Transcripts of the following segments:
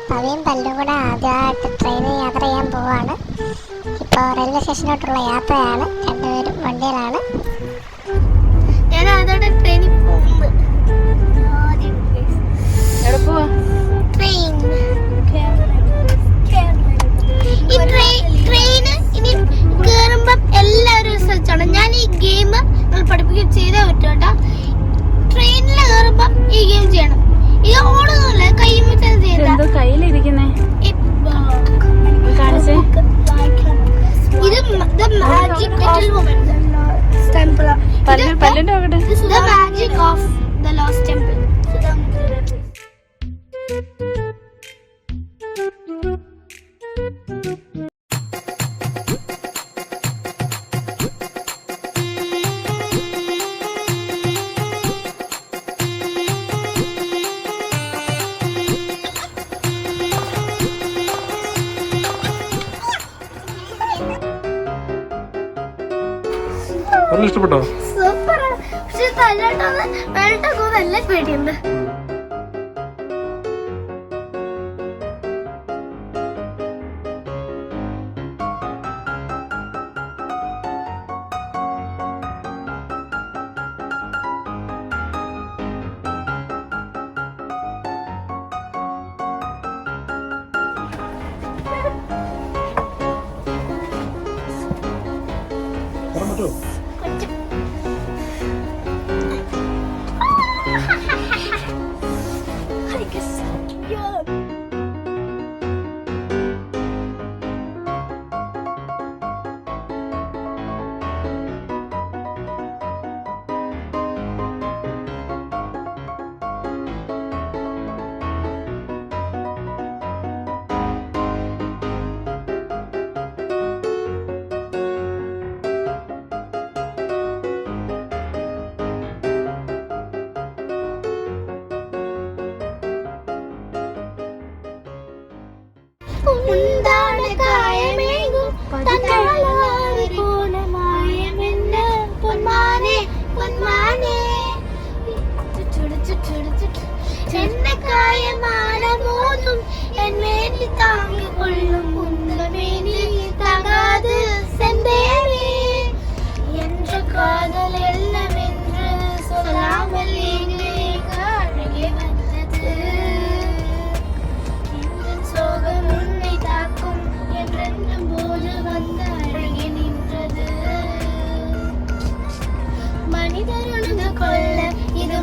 പവിയും പല്ലും കൂടെ ആദ്യമായിട്ട് ട്രെയിനിൽ യാത്ര ചെയ്യാൻ പോവാണ്. ഇപ്പോൾ റെയിൽവേ സ്റ്റേഷനിലോട്ടുള്ള യാത്രയാണ്. രണ്ടുപേരും വണ്ടിയിലാണ്. ഞാൻ അതോടെ ട്രെയിനിൽ പോകുന്നത്. ഈ ട്രെയിന് ഇനി കേറുമ്പോ എല്ലാവരും റിസർച്ചാണ്. ഞാൻ ഈ ഗെയിം പഠിപ്പിക്കാൻ ചെയ്തേ പറ്റും കേട്ടോ. ട്രെയിനിൽ കേറുമ്പോ ഈ ഗെയിം ചെയ്യണം. ഇത് ഓടുന്നില്ല, കയ്യിലിരിക്കുന്നേ ഇത് magic of the lost temple. ഇഷ്ടപ്പെട്ടോ? സൂപ്പർ. പക്ഷെ തല്ലോട്ടൊന്ന് വെള്ളട്ടൊക്കെ നല്ല പേടിയുണ്ട്.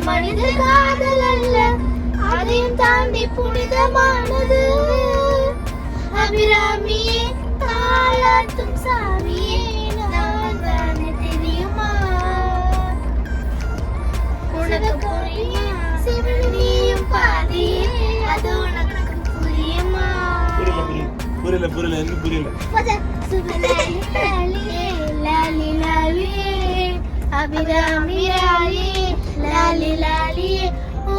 മനിത കാതലല്ല, അதையும் தாண்டி புனிதமானது. அபிராமியே தாளாட்டும் சாமியே, நான் தானே தெரியுமா? உனக்கு புரியுமா? சிவனியும் பாதியே, அது உனக்கு புரியுமா? புரியல எனக்கு புரியல. சுபலாலி லாலியே லாலி லாலியே, அபிராமி லாலியே லாலி லாலியே,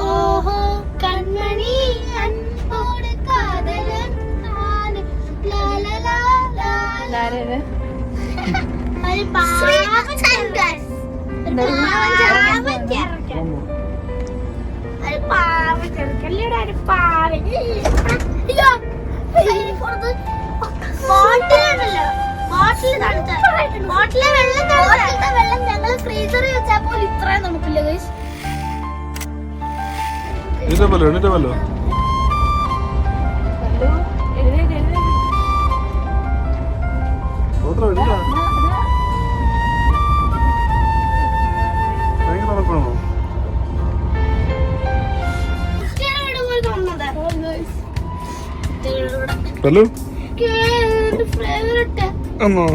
ஓஹோ கண்மணி அன்போடு காதலன் நான் லாலலா லாலா. ഒരു പാവം ചെറുക്കൻ, ഒരു പാവം ചെറുക്കല്ലേടാ, ഒരു പാവൻ. ബോട്ടിലുണ്ടല്ലോ, ബോട്ടിൽ തണുത്ത ബോട്ടിലെ വെള്ളം ഞങ്ങൾ ഫ്രീസറിൽ വെച്ചാൽ പോലും ഇത്രയും തണുപ്പില്ല ഗൈസ്. എണീറ്റല്ലോ ഹലോ ആണോ?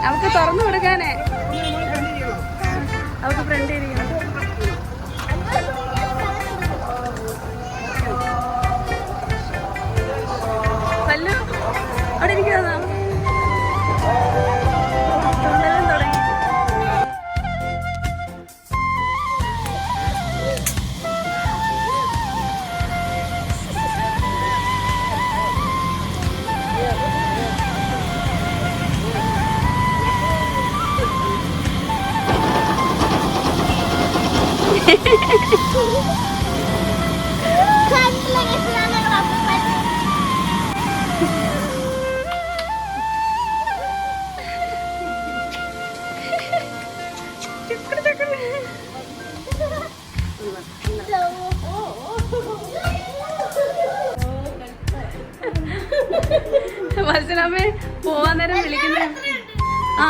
നമുക്ക് തുറന്നു കൊടുക്കാനേ. അവർക്ക് ഫ്രണ്ട് ഇരിക്കണം. പല്ലു അവിടെ ഇരിക്കുന്നതാ. തുടങ്ങി. മത്സരമേ പോവാൻ നേരം വിളിക്കുന്നു. ആ